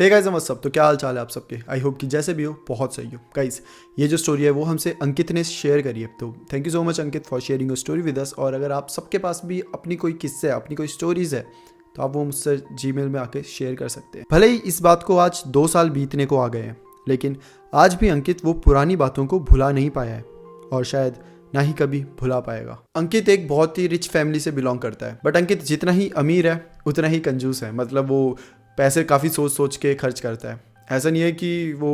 Hey guys what's तो क्या हाल चाल है आप सबके। आई होप कि जैसे भी हो बहुत सही हो। गाइस ये जो स्टोरी है वो हमसे अंकित ने शेयर करी है, तो thank you so much Ankit for sharing your story with अस। और अगर आप सबके पास भी अपनी कोई किस्से है, अपनी कोई स्टोरीज है, तो आप वो मुझसे जीमेल में आके शेयर कर सकते हैं। भले ही इस बात को आज 2 साल बीतने को आ गए हैं, लेकिन आज भी अंकित वो पुरानी बातों को भुला नहीं पाया है और शायद ना ही कभी भुला पाएगा। अंकित एक बहुत ही रिच फैमिली से बिलोंग करता है, बट अंकित जितना ही अमीर है उतना ही कंजूस है। मतलब वो पैसे काफ़ी सोच सोच के खर्च करता है। ऐसा नहीं है कि वो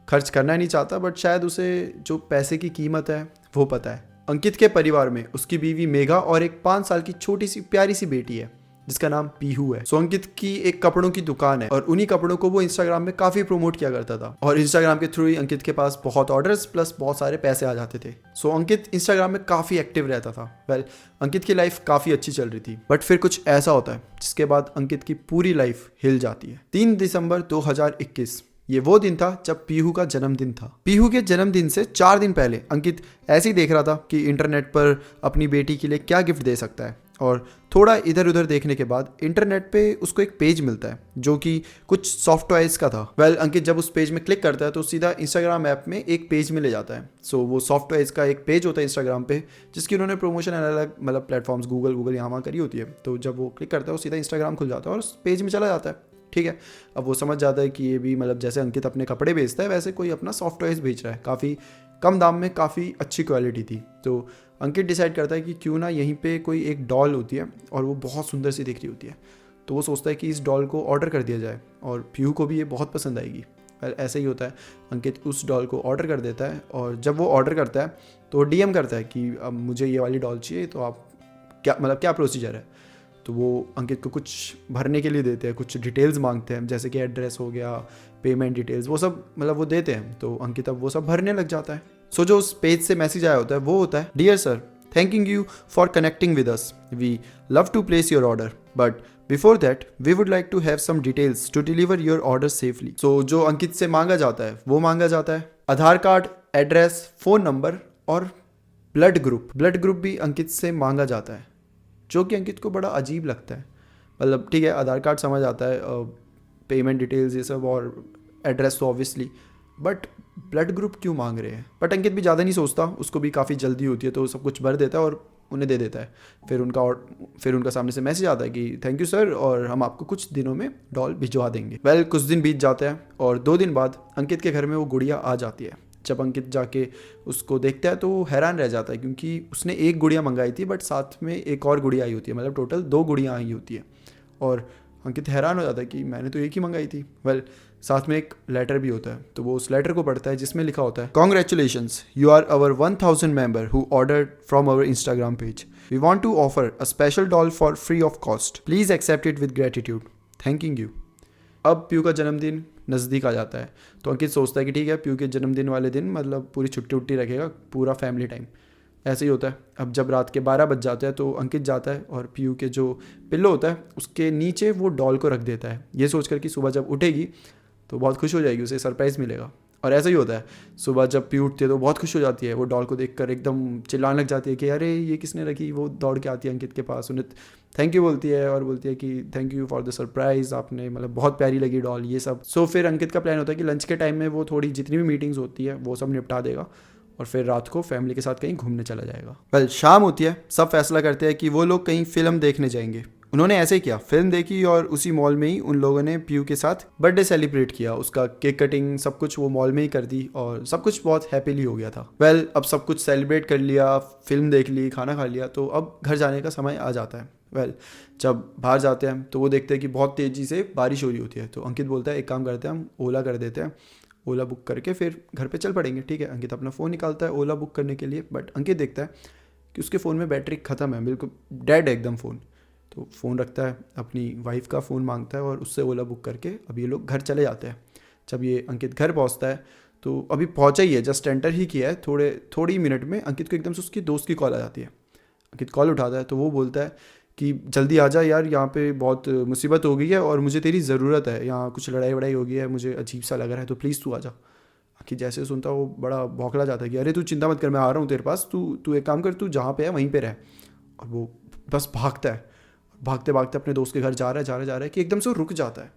खर्च करना नहीं चाहता, बट शायद उसे जो पैसे की कीमत है वो पता है। अंकित के परिवार में उसकी बीवी मेघा और एक 5 साल की छोटी सी प्यारी सी बेटी है जिसका नाम पीहू है। सो अंकित की एक कपड़ों की दुकान है और उन्हीं कपड़ों को वो इंस्टाग्राम में काफी प्रमोट किया करता था और इंस्टाग्राम के थ्रू ही अंकित के पास बहुत ऑर्डर्स प्लस बहुत सारे पैसे आ जाते थे। सो अंकित इंस्टाग्राम में काफी एक्टिव रहता था। अंकित की लाइफ काफी अच्छी चल रही थी, बट फिर कुछ ऐसा होता है जिसके बाद अंकित की पूरी लाइफ हिल जाती है। 3 दिसंबर 2021 ये वो दिन था जब पीहू का जन्मदिन था। पीहू के जन्मदिन से 4 दिन पहले अंकित ऐसे ही देख रहा था कि इंटरनेट पर अपनी बेटी के लिए क्या गिफ्ट दे सकता है, और थोड़ा इधर उधर देखने के बाद इंटरनेट पे उसको एक पेज मिलता है जो कि कुछ सॉफ्ट टॉयज का था। अंकित जब उस पेज में क्लिक करता है तो सीधा इंस्टाग्राम ऐप में एक पेज में ले जाता है। सो वो सॉफ्ट टॉयज का एक पेज होता है इंस्टाग्राम पे जिसकी उन्होंने प्रमोशन अलग अलग मतलब प्लेटफॉर्म्स गूगल यहाँ वहाँ करी होती है। तो जब वो क्लिक करता है वो सीधा इंस्टाग्राम खुल जाता है और उस पेज में चला जाता है। ठीक है, अब वो समझ जाता है कि ये भी मतलब जैसे अंकित अपने कपड़े बेचता है वैसे कोई अपना सॉफ्ट टॉयज बेच रहा है, काफ़ी कम दाम में काफ़ी अच्छी क्वालिटी थी। तो अंकित डिसाइड करता है कि क्यों ना यहीं पे कोई एक डॉल होती है और वो बहुत सुंदर सी दिख रही होती है, तो वो सोचता है कि इस डॉल को ऑर्डर कर दिया जाए और पीहू को भी ये बहुत पसंद आएगी। ऐसा ही होता है, अंकित उस डॉल को ऑर्डर कर देता है और जब वो ऑर्डर करता है तो डीएम करता है कि अब मुझे ये वाली डॉल चाहिए, तो आप क्या प्रोसीजर है। तो वो अंकित को कुछ भरने के लिए देते हैं, कुछ डिटेल्स मांगते हैं जैसे कि एड्रेस हो गया, पेमेंट डिटेल्स, वो सब मतलब वो देते हैं। तो अंकित अब वो सब भरने लग जाता है। सो जो उस पेज से मैसेज आया होता है वो होता है, dear sir, thanking you for connecting with us, we love to place your order, but before that we would like to have some details to deliver your order safely. So जो अंकित से मांगा जाता है वो मांगा जाता है आधार कार्ड, एड्रेस, फ़ोन नंबर और ब्लड ग्रुप भी अंकित से मांगा जाता है, जो कि अंकित को बड़ा अजीब लगता है। मतलब ठीक है, आधार कार्ड समझ आता है, पेमेंट डिटेल्स ये सब, और एड्रेस तो ऑब्वियसली, बट ब्लड ग्रुप क्यों मांग रहे हैं। बट अंकित भी ज़्यादा नहीं सोचता, उसको भी काफ़ी जल्दी होती है तो सब कुछ भर देता है और उन्हें दे देता है। फिर उनका सामने से मैसेज आता है कि थैंक यू सर, और हम आपको कुछ दिनों में डॉल भिजवा देंगे। कुछ दिन बीत जाते हैं और 2 दिन बाद अंकित के घर में वो गुड़िया आ जाती है। जब अंकित जाके उसको देखता है तो वो हैरान रह जाता है क्योंकि उसने एक गुड़िया मंगाई थी बट साथ में एक और गुड़िया आई होती है, मतलब टोटल 2 गुड़ियाँ आई होती है। और अंकित हैरान हो जाता है कि मैंने तो एक ही मंगाई थी। साथ में एक लेटर भी होता है, तो वो उस लेटर को पढ़ता है जिसमें लिखा होता है, congratulations, you are our 1000 member who ordered from our Instagram page, we want to offer a special doll for free of cost, please accept it with gratitude, thanking you. अब पीयू का जन्मदिन नज़दीक आ जाता है तो अंकित सोचता है कि ठीक है, पीयू के जन्मदिन वाले दिन मतलब पूरी छुट्टी उट्टी रखेगा, पूरा फैमिली टाइम। ऐसे ही होता है। अब जब रात के 12 बज जाते हैं तो अंकित जाता है और पीयू के जो पिल्लो होता है उसके नीचे वो डॉल को रख देता है, ये सोचकर कि सुबह जब उठेगी तो बहुत खुश हो जाएगी, उसे सरप्राइज़ मिलेगा। और ऐसा ही होता है, सुबह जब पीयू उठती है तो बहुत खुश हो जाती है, वो डॉल को देखकर एकदम चिल्लाने लग जाती है कि अरे ये किसने रखी। वो दौड़ के आती है अंकित के पास, उन्हें थैंक यू बोलती है और बोलती है कि thank you for the surprise, आपने मतलब बहुत प्यारी लगी डॉल, ये सब। सो फिर अंकित का प्लान होता है कि लंच के टाइम में वो थोड़ी जितनी भी मीटिंग्स होती है वो सब निपटा देगा और फिर रात को फैमिली के साथ कहीं घूमने चला जाएगा। शाम होती है, सब फैसला करते हैं कि वो लोग कहीं फिल्म देखने जाएंगे। उन्होंने ऐसे ही किया, फिल्म देखी और उसी मॉल में ही उन लोगों ने पीयू के साथ बर्थडे सेलिब्रेट किया, उसका केक कटिंग सब कुछ वो मॉल में ही कर दी और सब कुछ बहुत हैप्पीली हो गया था। अब सब कुछ सेलिब्रेट कर लिया, फिल्म देख ली, खाना खा लिया, तो अब घर जाने का समय आ जाता है। जब बाहर जाते हैं तो वो देखते हैं कि बहुत तेज़ी से बारिश हो रही होती है, तो अंकित बोलता है एक काम करते हैं, हम ओला कर देते हैं, ओला बुक करके फिर घर पे चल पड़ेंगे। ठीक है, अंकित अपना फ़ोन निकालता है ओला बुक करने के लिए, बट अंकित देखता है कि उसके फ़ोन में बैटरी ख़त्म है, बिल्कुल डेड है एकदम फ़ोन। तो फ़ोन रखता है, अपनी वाइफ का फ़ोन मांगता है और उससे ओला बुक करके अब ये लोग घर चले जाते हैं। जब ये अंकित घर पहुंचता है तो अभी पहुंचा ही है, जस्ट एंटर ही किया है, थोड़ी मिनट में अंकित को एकदम से उसकी दोस्त की कॉल आ जाती है। अंकित कॉल उठाता है तो वो बोलता है कि जल्दी आ जा यार, यहाँ पे बहुत मुसीबत हो गई है और मुझे तेरी ज़रूरत है, यहाँ कुछ लड़ाई वड़ाई हो गई है, मुझे अजीब सा लग रहा है, तो प्लीज़ तू आ जा। कि जैसे सुनता वो बड़ा भौंकला जाता है कि अरे तू चिंता मत कर, मैं आ रहा हूँ तेरे पास, तू एक काम कर, तू जहाँ पे है वहीं पे रह। और वो बस भागता है, भागते भागते अपने दोस्त के घर जा रहा है कि एकदम से वो रुक जाता है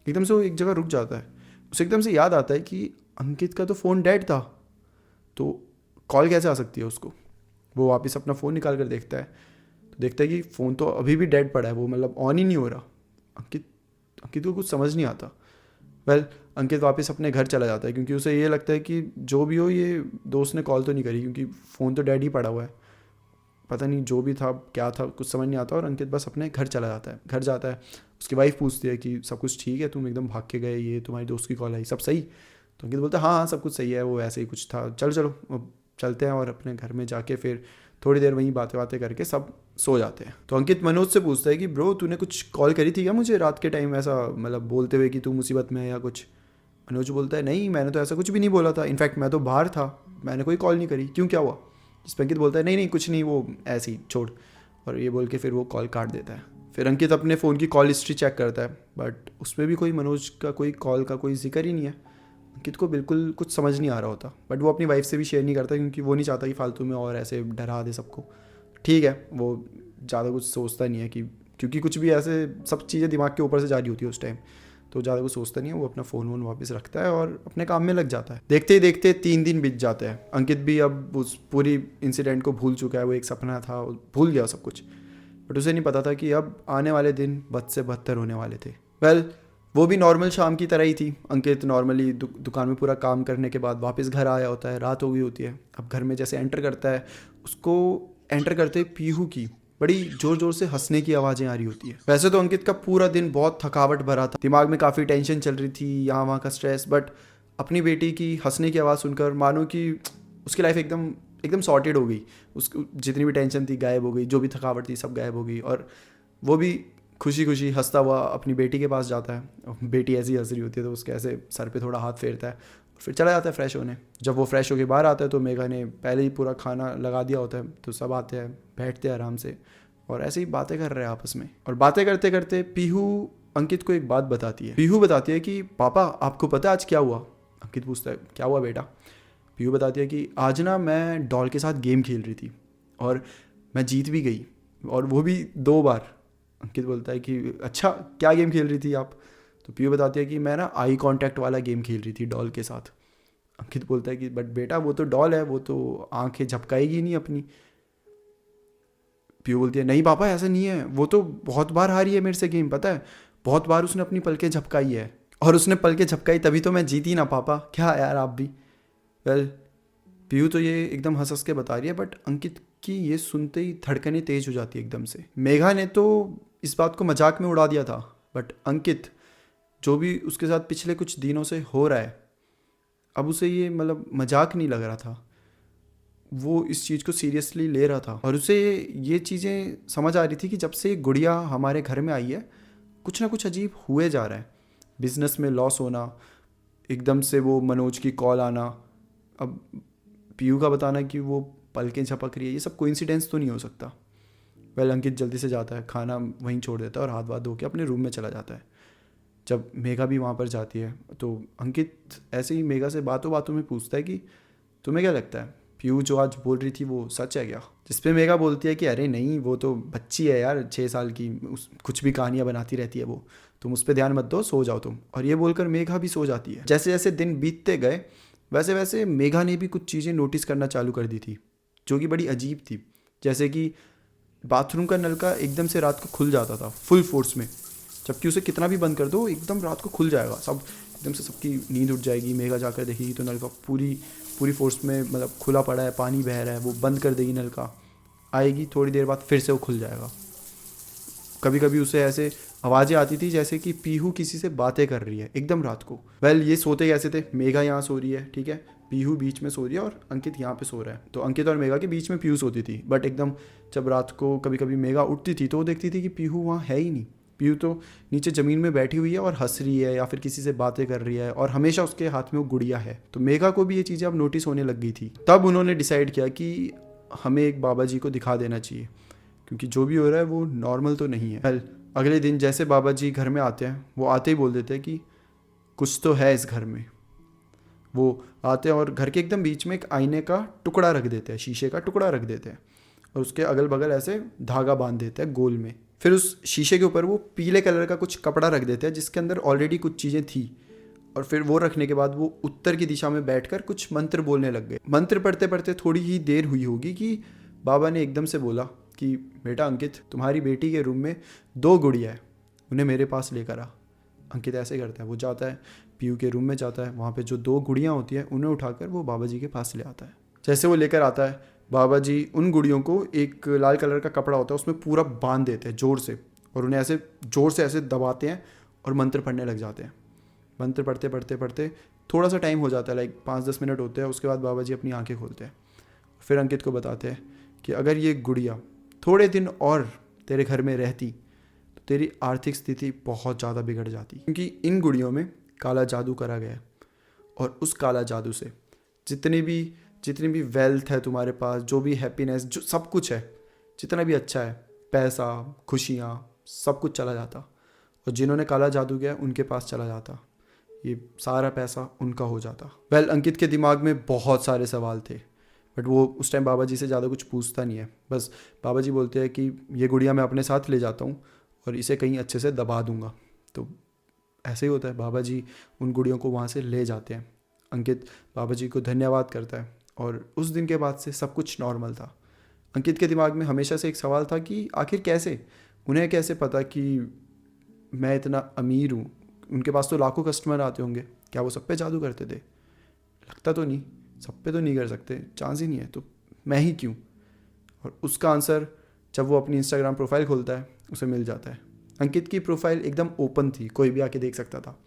एकदम से वो एक जगह रुक जाता है। उसे एकदम से याद आता है कि अंकित का तो फ़ोन डेड था, तो कॉल कैसे आ सकती है उसको। वो वापस अपना फ़ोन निकाल कर देखता है, तो देखता है कि फ़ोन तो अभी भी डेड पड़ा है, वो मतलब ऑन ही नहीं हो रहा। अंकित अंकित को कुछ समझ नहीं आता। अंकित वापस अपने घर चला जाता है, क्योंकि उसे ये लगता है कि जो भी हो ये दोस्त ने कॉल तो नहीं करी, क्योंकि फ़ोन तो डैड ही पड़ा हुआ है। पता नहीं जो भी था क्या था, कुछ समझ नहीं आता, और अंकित बस अपने घर चला जाता है। घर जाता है, उसकी वाइफ पूछती है कि सब कुछ ठीक है, तुम एकदम भाग के गए, ये तुम्हारी दोस्त की कॉल आई, सब सही। तो अंकित बोलता है हाँ हाँ सब कुछ सही है, वो ऐसे ही कुछ था, चलो चलो अब चलते हैं। और अपने घर में जाके फिर थोड़ी देर वहीं बातें बातें करके सब सो जाते हैं। तो अंकित मनोज से पूछता है कि ब्रो तूने कुछ कॉल करी थी क्या मुझे रात के टाइम, ऐसा मतलब बोलते हुए कि तू मुसीबत में है या कुछ। मनोज बोलता है नहीं, मैंने तो ऐसा कुछ भी नहीं बोला था, इनफैक्ट मैं तो बाहर था, मैंने कोई कॉल नहीं करी, क्यों क्या हुआ। जिस पर अंकित बोलता है नहीं नहीं कुछ नहीं, वो ऐसे ही छोड़। और ये बोल के फिर वो कॉल काट देता है। फिर अंकित अपने फ़ोन की कॉल हिस्ट्री चेक करता है, बट उसमें भी कोई मनोज का कोई कॉल का कोई जिक्र ही नहीं है। अंकित को बिल्कुल कुछ समझ नहीं आ रहा होता, बट वो अपनी वाइफ से भी शेयर नहीं करता, क्योंकि वो नहीं चाहता कि फालतू में और ऐसे डरा दे सबको। ठीक है, वो ज़्यादा कुछ सोचता नहीं है कि, क्योंकि कुछ भी ऐसे सब चीज़ें दिमाग के ऊपर से जा रही होती है उस टाइम, तो ज़्यादा कुछ सोचता नहीं है। वो अपना फ़ोन वोन वापस रखता है और अपने काम में लग जाता है। देखते ही देखते 3 दिन बीत जाते हैं। अंकित भी अब उस पूरी इंसिडेंट को भूल चुका है, वो एक सपना था, भूल गया सब कुछ। बट उसे नहीं पता था कि अब आने वाले दिन बद से बदतर होने वाले थे। वो भी नॉर्मल शाम की तरह ही थी। अंकित नॉर्मली दुकान में पूरा काम करने के बाद वापस घर आया होता है, रात हो गई होती है। अब घर में जैसे एंटर करता है, उसको एंटर करते ही पीहू की बड़ी जोर जोर से हंसने की आवाज़ें आ रही होती है। वैसे तो अंकित का पूरा दिन बहुत थकावट भरा था, दिमाग में काफ़ी टेंशन चल रही थी, यहाँ वहाँ का स्ट्रेस, बट अपनी बेटी की हंसने की आवाज़ सुनकर मानो कि उसकी लाइफ एकदम एकदम सॉर्टेड हो गई। उसको जितनी भी टेंशन थी गायब हो गई, जो भी थकावट थी सब गायब हो गई, और वो भी खुशी खुशी हंसता हुआ अपनी बेटी के पास जाता है। बेटी ऐसी हंस रही होती है तो उसके ऐसे सर पे थोड़ा हाथ फेरता है, फिर चला जाता है फ्रेश होने। जब वो फ्रेश होके बाहर आता है तो मेघा ने पहले ही पूरा खाना लगा दिया होता है, तो सब आते हैं, बैठते हैं आराम से, और ऐसे ही बातें कर रहे हैं आपस में। और बातें करते करते पीहू अंकित को एक बात बताती है। पीहू बताती है कि पापा आपको पता है आज क्या हुआ। अंकित पूछता है क्या हुआ बेटा। पीहू बताती है कि आज ना मैं डॉल के साथ गेम खेल रही थी और मैं जीत भी गई, और वो भी 2 बार। अंकित बोलता है कि अच्छा क्या गेम खेल रही थी आप। तो पीयू बताती है कि मैं ना आई कांटेक्ट वाला गेम खेल रही थी डॉल के साथ। अंकित बोलता है कि बट बेटा वो तो डॉल है, वो तो आंखें झपकाएगी नहीं अपनी। पीयू बोलती है नहीं पापा ऐसा नहीं है, वो तो बहुत बार हारी है मेरे से गेम, पता है बहुत बार उसने अपनी पलकें झपकाई है, और उसने पलकें झपकाई तभी तो मैं जीती ना पापा, क्या यार आप भी। पीयू तो ये एकदम हंस हंस के बता रही है, बट अंकित की ये सुनते ही धड़कनें तेज हो जाती है एकदम से। मेघा ने तो इस बात को मजाक में उड़ा दिया था, बट अंकित जो भी उसके साथ पिछले कुछ दिनों से हो रहा है, अब उसे ये मतलब मजाक नहीं लग रहा था, वो इस चीज़ को सीरियसली ले रहा था। और उसे ये चीज़ें समझ आ रही थी कि जब से गुड़िया हमारे घर में आई है कुछ ना कुछ अजीब हुए जा रहा है। बिजनेस में लॉस होना, एकदम से वो मनोज की कॉल आना, अब पीयू का बताना कि वो पलकें झपक रही है, ये सब कोइंसिडेंस तो नहीं हो सकता। अंकित जल्दी से जाता है, खाना वहीं छोड़ देता है और हाथ वाथ धो के अपने रूम में चला जाता है। जब मेघा भी वहाँ पर जाती है तो अंकित ऐसे ही मेघा से बातों बातों में पूछता है कि तुम्हें क्या लगता है पीयू जो आज बोल रही थी वो सच है क्या। जिस पे मेघा बोलती है कि अरे नहीं वो तो बच्ची है यार 6 साल की, कुछ भी कहानियाँ बनाती रहती है वो, तुम उस पर ध्यान मत दो, सो जाओ तुम। और ये बोलकर मेघा भी सो जाती है। जैसे जैसे दिन बीतते गए वैसे वैसे मेघा ने भी कुछ चीज़ें नोटिस करना चालू कर दी थी जो कि बड़ी अजीब थी। जैसे कि बाथरूम का नल का एकदम से रात को खुल जाता था फुल फोर्स में, जबकि उसे कितना भी बंद कर दो एकदम रात को खुल जाएगा, सब एकदम से सबकी नींद उठ जाएगी। मेघा जाकर देखेगी तो नल का पूरी फोर्स में मतलब खुला पड़ा है, पानी बह रहा है, वो बंद कर देगी नल का, आएगी थोड़ी देर बाद फिर से वो खुल जाएगा। कभी कभी उसे ऐसे आवाज़ें आती थी जैसे कि पीहू किसी से बातें कर रही है एकदम रात को। ये सोते कैसे थे, मेघा यहाँ सो रही है ठीक है, पीहू बीच में सो रही है और अंकित यहाँ पे सो रहा है, तो अंकित और मेघा के बीच में पीहू सोती थी। बट एकदम जब रात को कभी कभी मेघा उठती थी तो वो देखती थी कि पीहू वहाँ है ही नहीं। पीहू तो नीचे ज़मीन में बैठी हुई है और हंस रही है या फिर किसी से बातें कर रही है, और हमेशा उसके हाथ में वो गुड़िया है। तो मेघा को भी ये चीज़ें अब नोटिस होने लग गई थी। तब उन्होंने डिसाइड किया कि हमें एक बाबा जी को दिखा देना चाहिए, क्योंकि जो भी हो रहा है वो नॉर्मल तो नहीं है। अगले दिन जैसे बाबा जी घर में आते हैं, वो आते ही बोल देते हैं कि कुछ तो है इस घर में। वो आते हैं और घर के एकदम बीच में एक आईने का टुकड़ा रख देते हैं, शीशे का टुकड़ा रख देते हैं, और उसके अगल बगल ऐसे धागा बांध देते हैं गोल में फिर उस शीशे के ऊपर वो पीले कलर का कुछ कपड़ा रख देते हैं जिसके अंदर ऑलरेडी कुछ चीज़ें थी, और फिर वो रखने के बाद वो उत्तर की दिशा में बैठकर कुछ मंत्र बोलने लग गए। मंत्र पढ़ते पढ़ते थोड़ी ही देर हुई होगी कि बाबा ने एकदम से बोला कि बेटा अंकित, तुम्हारी बेटी के रूम में 2 गुड़िया है, उन्हें मेरे पास लेकर आ। अंकित ऐसे करता है, वो जाता है पीयू के रूम में जाता है, वहाँ पे जो 2 गुड़ियाँ होती हैं उन्हें उठाकर वो बाबा जी के पास ले आता है। जैसे वो लेकर आता है, बाबा जी उन गुड़ियों को एक लाल कलर का कपड़ा होता है उसमें पूरा बांध देते हैं जोर से, और उन्हें ऐसे जोर से ऐसे दबाते हैं और मंत्र पढ़ने लग जाते हैं। मंत्र पढ़ते पढ़ते पढ़ते थोड़ा सा टाइम हो जाता है, लाइक 5-10 मिनट होते हैं। उसके बाद बाबा जी अपनी आंखें खोलते हैं, फिर अंकित को बताते हैं कि अगर ये गुड़िया थोड़े दिन और तेरे घर में रहती तो तेरी आर्थिक स्थिति बहुत ज़्यादा बिगड़ जाती, क्योंकि इन गुड़ियों में काला जादू करा गया है, और उस काला जादू से जितनी भी वेल्थ है तुम्हारे पास, जो भी हैप्पीनेस, जो सब कुछ है, जितना भी अच्छा है, पैसा, खुशियाँ, सब कुछ चला जाता, और जिन्होंने काला जादू किया उनके पास चला जाता, ये सारा पैसा उनका हो जाता। अंकित के दिमाग में बहुत सारे सवाल थे, बट वो उस टाइम बाबा जी से ज़्यादा कुछ पूछता नहीं है। बस बाबा जी बोलते हैं कि ये गुड़िया मैं अपने साथ ले जाता हूँ और इसे कहीं अच्छे से दबा दूंगा। तो ऐसे ही होता है, बाबा जी उन गुड़ियों को वहाँ से ले जाते हैं। अंकित बाबा जी को धन्यवाद करता है, और उस दिन के बाद से सब कुछ नॉर्मल था। अंकित के दिमाग में हमेशा से एक सवाल था कि आखिर कैसे, उन्हें कैसे पता कि मैं इतना अमीर हूँ, उनके पास तो लाखों कस्टमर आते होंगे, क्या वो सब पे जादू करते थे? लगता तो नहीं, सब पे तो नहीं कर सकते, चांस ही नहीं है, तो मैं ही क्यों? और उसका आंसर जब वो अपनी इंस्टाग्राम प्रोफाइल खोलता है उसे मिल जाता है। अंकित की प्रोफाइल एकदम ओपन थी, कोई भी आके देख सकता था,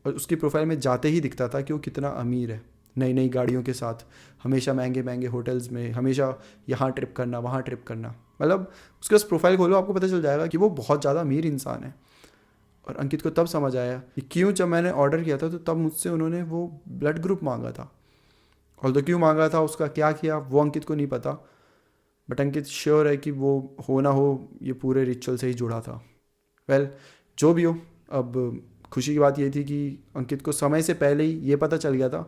और उसकी प्रोफाइल में जाते ही दिखता था कि वो कितना अमीर है, नई नई गाड़ियों के साथ, हमेशा महंगे महंगे होटल्स में, हमेशा यहाँ ट्रिप करना, वहाँ ट्रिप करना। मतलब उसके पास प्रोफाइल खोलो, आपको पता चल जाएगा कि वो बहुत ज़्यादा अमीर इंसान है। और अंकित को तब समझ आया कि क्यों जब मैंने ऑर्डर किया था तो तब मुझसे उन्होंने वो ब्लड ग्रुप मांगा था, और तो क्यों मांगा था, उसका क्या किया, वो अंकित को नहीं पता, बट अंकित श्योर है कि वो हो ना हो ये पूरे रिचुअल से ही जुड़ा था। जो भी हो, अब खुशी की बात ये थी कि अंकित को समय से पहले ही ये पता चल गया था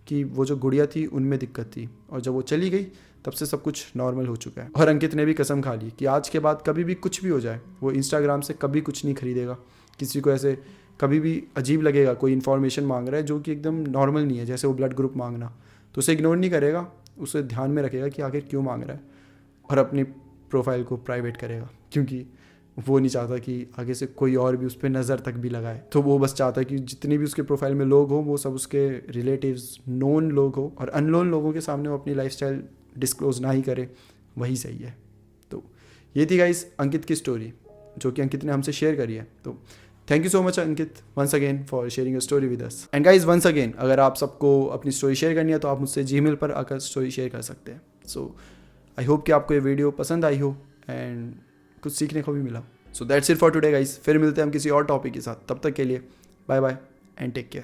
कि वो जो गुड़िया थी उनमें दिक्कत थी, और जब वो चली गई तब से सब कुछ नॉर्मल हो चुका है। और अंकित ने भी कसम खा ली कि आज के बाद कभी भी कुछ भी हो जाए वो इंस्टाग्राम से कभी कुछ नहीं खरीदेगा। किसी को ऐसे कभी भी अजीब लगेगा कोई इन्फॉर्मेशन मांग रहा है जो कि एकदम नॉर्मल नहीं है, जैसे वो ब्लड ग्रुप मांगना, तो उसे इग्नोर नहीं करेगा, उसे ध्यान में रखेगा कि आखिर क्यों मांग रहा है, और अपनी प्रोफाइल को प्राइवेट करेगा, क्योंकि वो नहीं चाहता कि आगे से कोई और भी उस पर नज़र तक भी लगाए। तो वो बस चाहता है कि जितनी भी उसके प्रोफाइल में लोग हो वो सब उसके रिलेटिव्स, नोन लोग हो, और अननोन लोगों के सामने वो अपनी लाइफस्टाइल डिस्क्लोज ना ही करे, वही सही है। तो ये थी गाइस अंकित की स्टोरी, जो कि अंकित ने हमसे शेयर करी है। तो thank you so much Ankit once again for sharing a story with us. And guys once again, अगर आप सबको अपनी स्टोरी शेयर करनी है तो आप मुझसे जीमेल पर आकर स्टोरी शेयर कर सकते हैं। सो आई होप कि आपको ये वीडियो पसंद आई हो एंड कुछ सीखने को भी मिला। So that's it for today guys, फिर मिलते हैं हम किसी और टॉपिक के साथ, तब तक के लिए bye bye and take care.